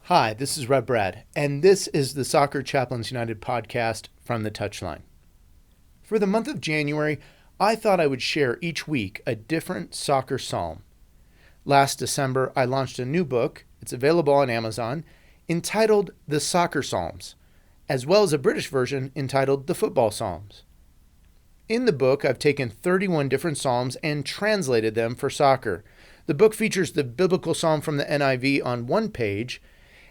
Hi, this is Rev Brad, and this is the Soccer Chaplains United podcast from the Touchline. For the month of January, I thought I would share each week a different soccer psalm. Last December, I launched a new book, it's available on Amazon, entitled The Soccer Psalms, as well as a British version entitled The Football Psalms. In the book, I've taken 31 different psalms and translated them for soccer. The book features the biblical psalm from the NIV on one page,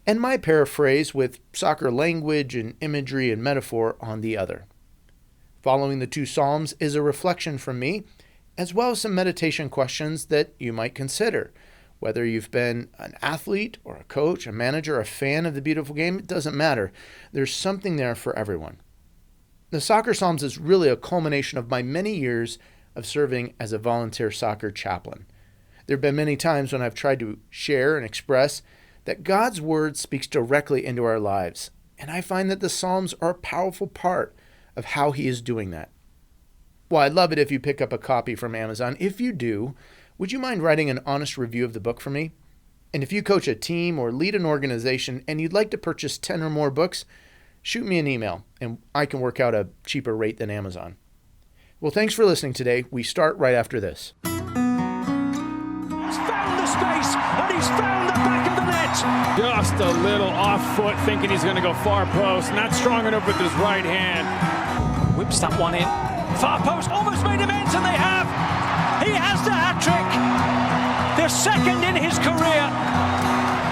and my paraphrase with soccer language and imagery and metaphor on the other. Following the two psalms is a reflection from me, as well as some meditation questions that you might consider. Whether you've been an athlete or a coach, a manager, a fan of the beautiful game, it doesn't matter. There's something there for everyone. The Soccer Psalms is really a culmination of my many years of serving as a volunteer soccer chaplain. There have been many times when I've tried to share and express that God's Word speaks directly into our lives, and I find that the Psalms are a powerful part of how He is doing that. Well, I'd love it if you pick up a copy from Amazon. If you do, would you mind writing an honest review of the book for me? And if you coach a team or lead an organization and you'd like to purchase 10 or more books, shoot me an email, and I can work out a cheaper rate than Amazon. Well, thanks for listening today. We start right after this. He's found the space, and he's found the back of the net. Just a little off foot, thinking he's going to go far post. Not strong enough with his right hand. Whips that one in. Far post, almost made him ends, and they have. He has the hat-trick. The second in his career.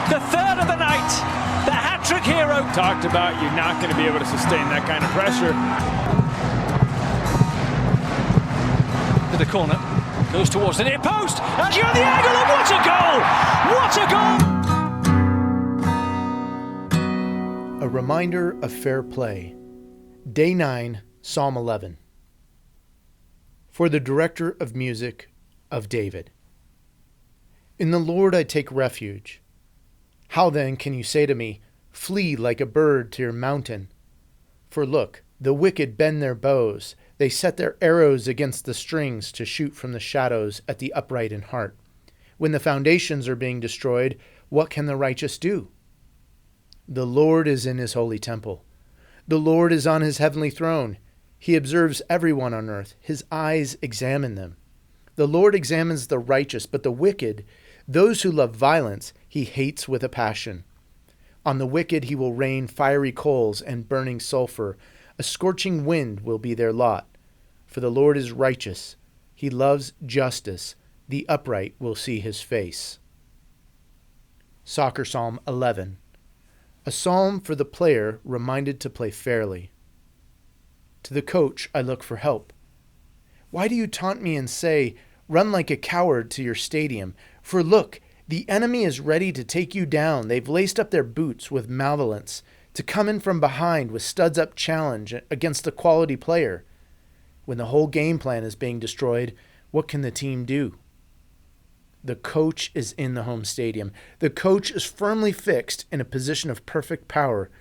The third of the night. The hat-trick hero. Talked about you're not going to be able to sustain that kind of pressure. To the corner. Goes towards the near post. And you're the angle, and what a goal! What a goal! A reminder of fair play. Day 9, Psalm 11. For the director of music of David. In the Lord I take refuge. How then can you say to me, flee like a bird to your mountain? For look, the wicked bend their bows. They set their arrows against the strings to shoot from the shadows at the upright in heart. When the foundations are being destroyed, what can the righteous do? The Lord is in his holy temple. The Lord is on his heavenly throne. He observes everyone on earth. His eyes examine them. The Lord examines the righteous, but the wicked, those who love violence, he hates with a passion. On the wicked he will rain fiery coals and burning sulfur. A scorching wind will be their lot. For the Lord is righteous. He loves justice. The upright will see his face. Soccer Psalm 11. A psalm for the player reminded to play fairly. To the coach I look for help. Why do you taunt me and say, run like a coward to your stadium? For look, the enemy is ready to take you down. They've laced up their boots with malevolence to come in from behind with studs-up challenge against the quality player. When the whole game plan is being destroyed, what can the team do? The coach is in the home stadium. The coach is firmly fixed in a position of perfect power.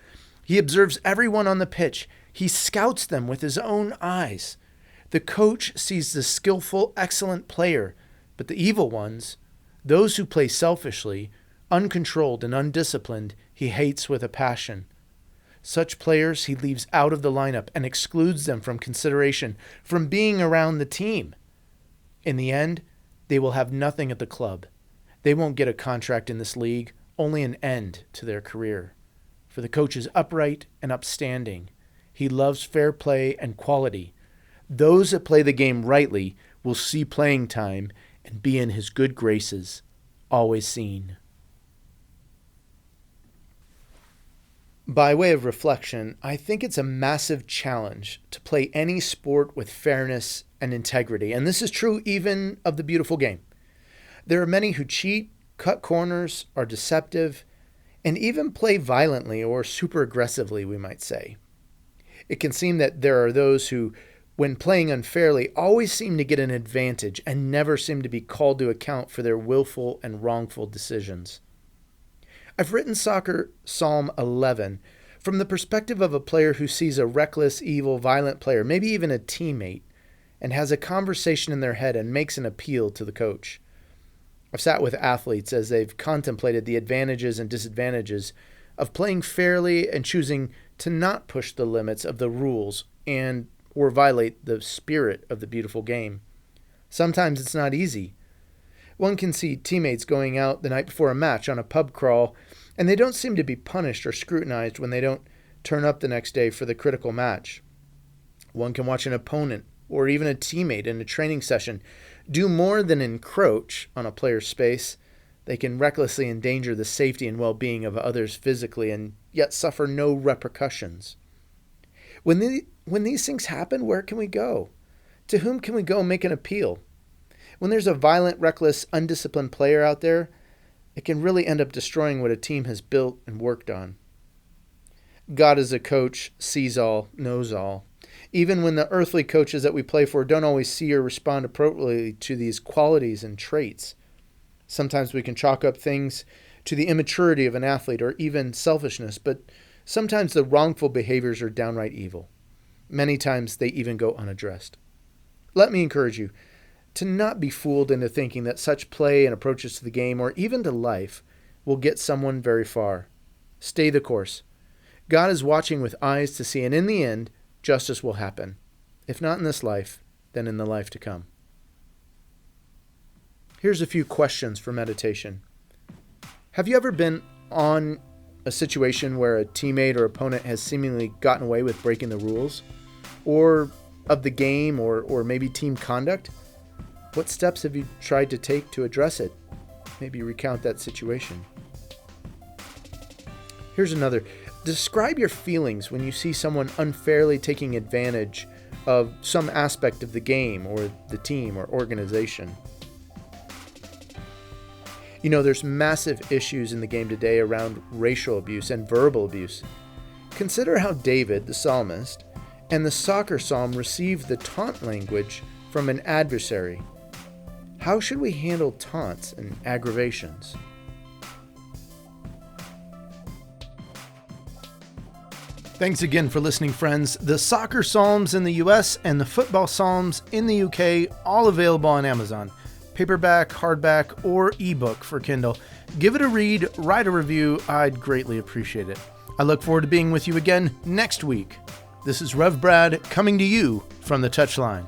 He observes everyone on the pitch. He scouts them with his own eyes. The coach sees the skillful, excellent player, but the evil ones, those who play selfishly, uncontrolled and undisciplined, he hates with a passion. Such players he leaves out of the lineup and excludes them from consideration, from being around the team. In the end, they will have nothing at the club. They won't get a contract in this league, only an end to their career. For the coach is upright and upstanding. He loves fair play and quality. Those that play the game rightly will see playing time and be in his good graces, always seen. By way of reflection, I think it's a massive challenge to play any sport with fairness and integrity, and this is true even of the beautiful game. There are many who cheat, cut corners, are deceptive, and even play violently or super aggressively, we might say. It can seem that there are those who, when playing unfairly, always seem to get an advantage and never seem to be called to account for their willful and wrongful decisions. I've written Soccer Psalm 11 from the perspective of a player who sees a reckless, evil, violent player, maybe even a teammate, and has a conversation in their head and makes an appeal to the coach. I've sat with athletes as they've contemplated the advantages and disadvantages of playing fairly and choosing to not push the limits of the rules and or violate the spirit of the beautiful game. Sometimes it's not easy. One can see teammates going out the night before a match on a pub crawl, and they don't seem to be punished or scrutinized when they don't turn up the next day for the critical match. One can watch an opponent or even a teammate in a training session do more than encroach on a player's space. They can recklessly endanger the safety and well-being of others physically and yet suffer no repercussions. When these things happen, where can we go? To whom can we go make an appeal? When there's a violent, reckless, undisciplined player out there, it can really end up destroying what a team has built and worked on. God as a coach sees all, knows all. Even when the earthly coaches that we play for don't always see or respond appropriately to these qualities and traits. Sometimes we can chalk up things to the immaturity of an athlete or even selfishness, but sometimes the wrongful behaviors are downright evil. Many times they even go unaddressed. Let me encourage you to not be fooled into thinking that such play and approaches to the game or even to life will get someone very far. Stay the course. God is watching with eyes to see, and in the end, justice will happen. If not in this life, then in the life to come. Here's a few questions for meditation. Have you ever been on a situation where a teammate or opponent has seemingly gotten away with breaking the rules? Or of the game or maybe team conduct? What steps have you tried to take to address it? Maybe recount that situation. Here's another. Describe your feelings when you see someone unfairly taking advantage of some aspect of the game or the team or organization. You know, there's massive issues in the game today around racial abuse and verbal abuse. Consider how David, the psalmist, and the soccer psalm received the taunt language from an adversary. How should we handle taunts and aggravations? Thanks again for listening, friends. The soccer psalms in the US and the football psalms in the UK, all available on Amazon. Paperback, hardback, or ebook for Kindle. Give it a read, write a review. I'd greatly appreciate it. I look forward to being with you again next week. This is Rev Brad coming to you from the Touchline.